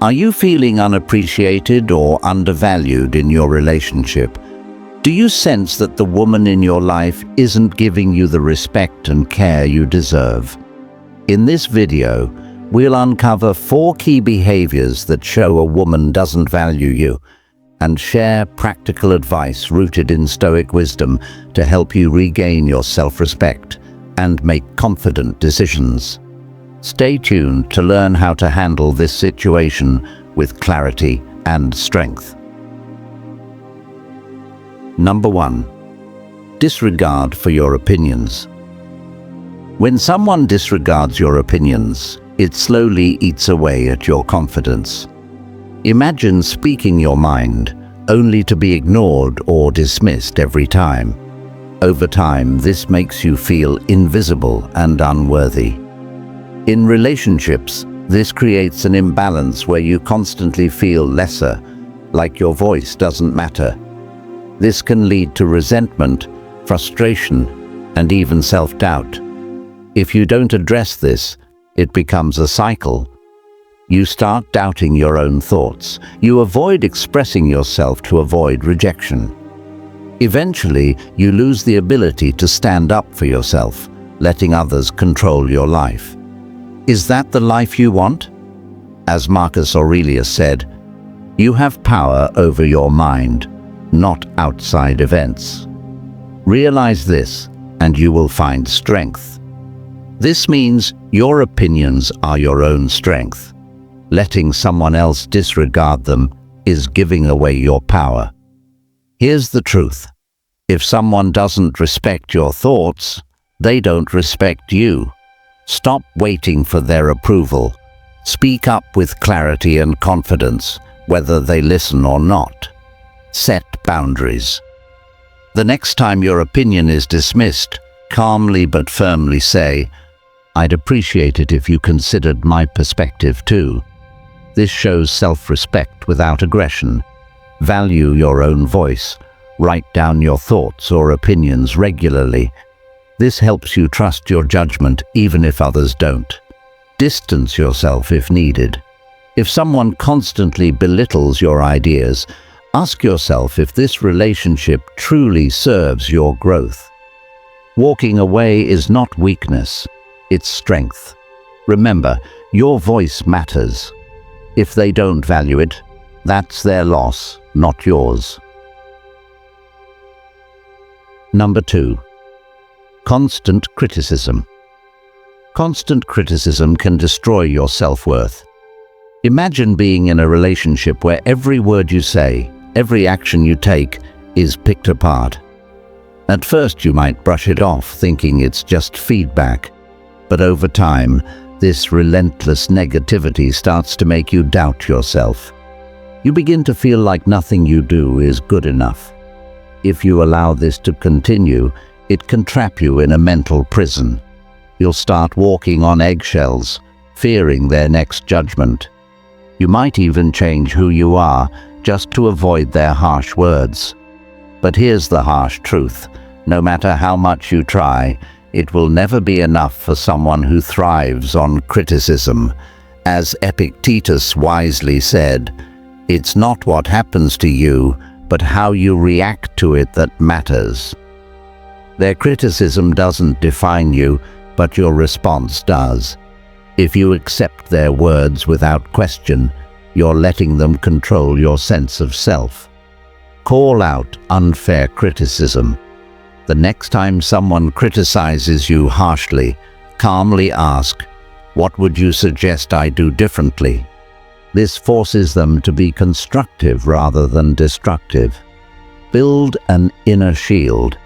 Are you feeling unappreciated or undervalued in your relationship? Do you sense that the woman in your life isn't giving you the respect and care you deserve? In this video, we'll uncover 4 key behaviors that show a woman doesn't value you and share practical advice rooted in Stoic wisdom to help you regain your self-respect and make confident decisions. Stay tuned to learn how to handle this situation with clarity and strength. Number 1. Disregard for your opinions. When someone disregards your opinions, it slowly eats away at your confidence. Imagine speaking your mind, only to be ignored or dismissed every time. Over time, this makes you feel invisible and unworthy. In relationships, this creates an imbalance where you constantly feel lesser, like your voice doesn't matter. This can lead to resentment, frustration, and even self-doubt. If you don't address this, it becomes a cycle. You start doubting your own thoughts. You avoid expressing yourself to avoid rejection. Eventually, you lose the ability to stand up for yourself, letting others control your life. Is that the life you want? As Marcus Aurelius said, you have power over your mind, not outside events. Realize this, and you will find strength. This means your opinions are your own strength. Letting someone else disregard them is giving away your power. Here's the truth. If someone doesn't respect your thoughts, they don't respect you. Stop waiting for their approval. Speak up with clarity and confidence, whether they listen or not. Set boundaries. The next time your opinion is dismissed, calmly but firmly say, "I'd appreciate it if you considered my perspective too." This shows self-respect without aggression. Value your own voice. Write down your thoughts or opinions regularly. This helps you trust your judgment even if others don't. Distance yourself if needed. If someone constantly belittles your ideas, ask yourself if this relationship truly serves your growth. Walking away is not weakness, it's strength. Remember, your voice matters. If they don't value it, that's their loss, not yours. Number 2. Constant criticism. Constant criticism can destroy your self-worth. Imagine being in a relationship where every word you say, every action you take, is picked apart. At first you might brush it off, thinking it's just feedback. But over time, this relentless negativity starts to make you doubt yourself. You begin to feel like nothing you do is good enough. If you allow this to continue, it can trap you in a mental prison. You'll start walking on eggshells, fearing their next judgment. You might even change who you are just to avoid their harsh words. But here's the harsh truth. No matter how much you try, it will never be enough for someone who thrives on criticism. As Epictetus wisely said, "It's not what happens to you, but how you react to it that matters." Their criticism doesn't define you, but your response does. If you accept their words without question, you're letting them control your sense of self. Call out unfair criticism. The next time someone criticizes you harshly, calmly ask, "What would you suggest I do differently?" This forces them to be constructive rather than destructive. Build an inner shield.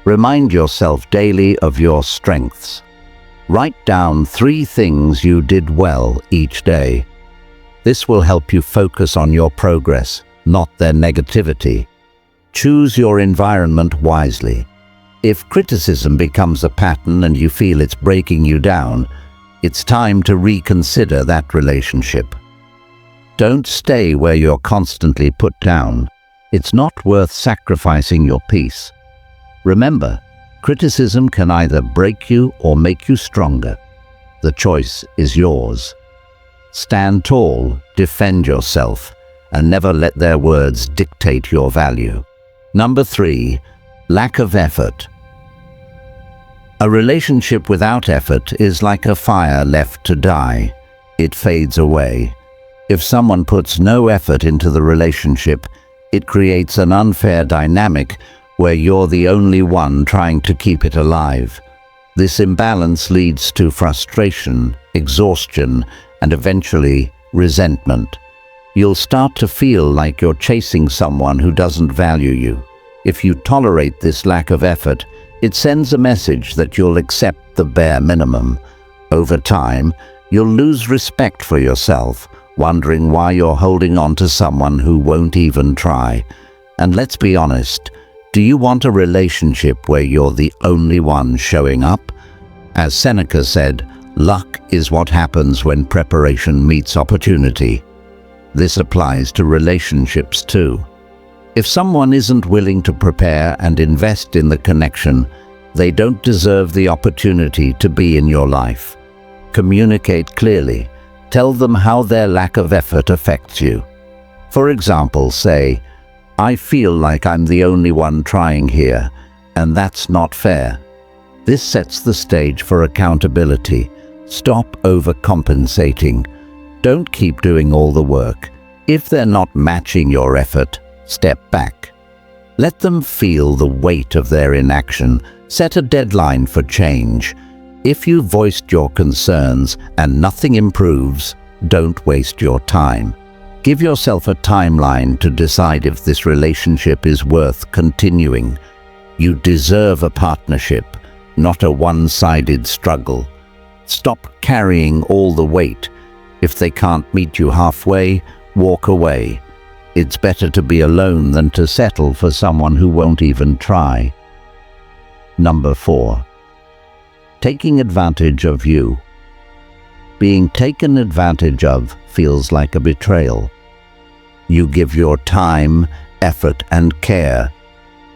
Remind yourself daily of your strengths. Write down 3 things you did well each day. This will help you focus on your progress, not their negativity. Choose your environment wisely. If criticism becomes a pattern and you feel it's breaking you down, it's time to reconsider that relationship. Don't stay where you're constantly put down. It's not worth sacrificing your peace. Remember, criticism can either break you or make you stronger. The choice is yours. Stand tall, defend yourself, and never let their words dictate your value. Number 3, lack of effort. A relationship without effort is like a fire left to die. It fades away. If someone puts no effort into the relationship, it creates an unfair dynamic where you're the only one trying to keep it alive. This imbalance leads to frustration, exhaustion, and eventually resentment. You'll start to feel like you're chasing someone who doesn't value you. If you tolerate this lack of effort, it sends a message that you'll accept the bare minimum. Over time, you'll lose respect for yourself, wondering why you're holding on to someone who won't even try. And let's be honest, do you want a relationship where you're the only one showing up? As Seneca said, luck is what happens when preparation meets opportunity. This applies to relationships too. If someone isn't willing to prepare and invest in the connection, they don't deserve the opportunity to be in your life. Communicate clearly. Tell them how their lack of effort affects you. For example, say, "I feel like I'm the only one trying here, and that's not fair." This sets the stage for accountability. Stop overcompensating. Don't keep doing all the work. If they're not matching your effort, step back. Let them feel the weight of their inaction. Set a deadline for change. If you've voiced your concerns and nothing improves, don't waste your time. Give yourself a timeline to decide if this relationship is worth continuing. You deserve a partnership, not a one-sided struggle. Stop carrying all the weight. If they can't meet you halfway, walk away. It's better to be alone than to settle for someone who won't even try. Number 4, taking advantage of you. Being taken advantage of feels like a betrayal. You give your time, effort, and care,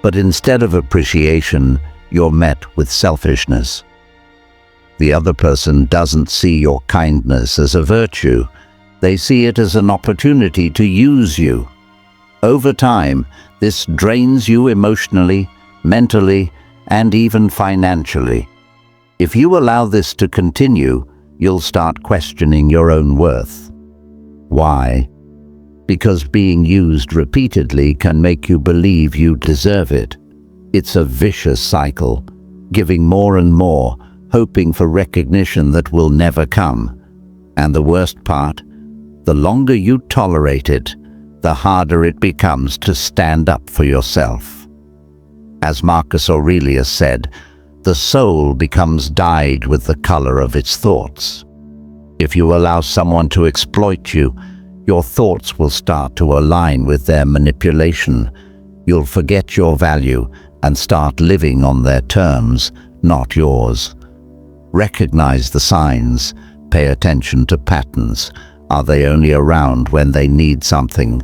but instead of appreciation, you're met with selfishness. The other person doesn't see your kindness as a virtue. They see it as an opportunity to use you. Over time, this drains you emotionally, mentally, and even financially. If you allow this to continue, you'll start questioning your own worth. Why? Because being used repeatedly can make you believe you deserve it. It's a vicious cycle, giving more and more, hoping for recognition that will never come. And the worst part, the longer you tolerate it, the harder it becomes to stand up for yourself. As Marcus Aurelius said, the soul becomes dyed with the color of its thoughts. If you allow someone to exploit you, your thoughts will start to align with their manipulation. You'll forget your value and start living on their terms, not yours. Recognize the signs. Pay attention to patterns. Are they only around when they need something?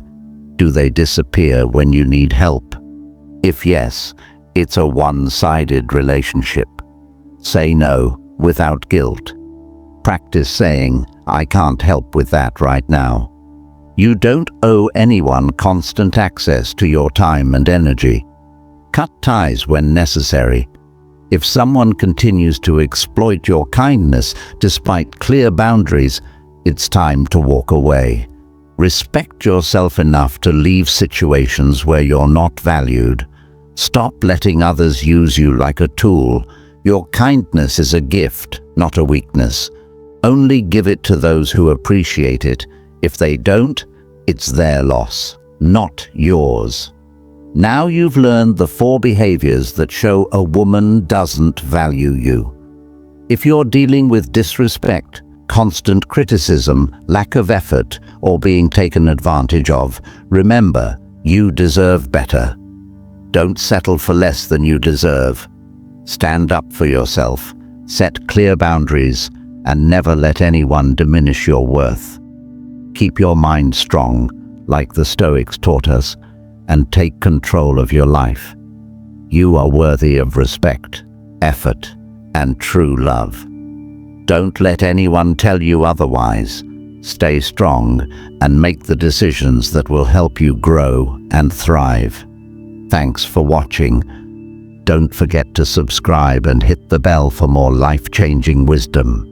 Do they disappear when you need help? If yes, it's a one-sided relationship. Say no without guilt. Practice saying, "I can't help with that right now." You don't owe anyone constant access to your time and energy. Cut ties when necessary. If someone continues to exploit your kindness despite clear boundaries, it's time to walk away. Respect yourself enough to leave situations where you're not valued. Stop letting others use you like a tool. Your kindness is a gift, not a weakness. Only give it to those who appreciate it. If they don't, it's their loss, not yours. Now you've learned the 4 behaviors that show a woman doesn't value you. If you're dealing with disrespect, constant criticism, lack of effort, or being taken advantage of, remember, you deserve better. Don't settle for less than you deserve. Stand up for yourself, set clear boundaries, and never let anyone diminish your worth. Keep your mind strong, like the Stoics taught us, and take control of your life. You are worthy of respect, effort, and true love. Don't let anyone tell you otherwise. Stay strong and make the decisions that will help you grow and thrive. Thanks for watching. Don't forget to subscribe and hit the bell for more life-changing wisdom.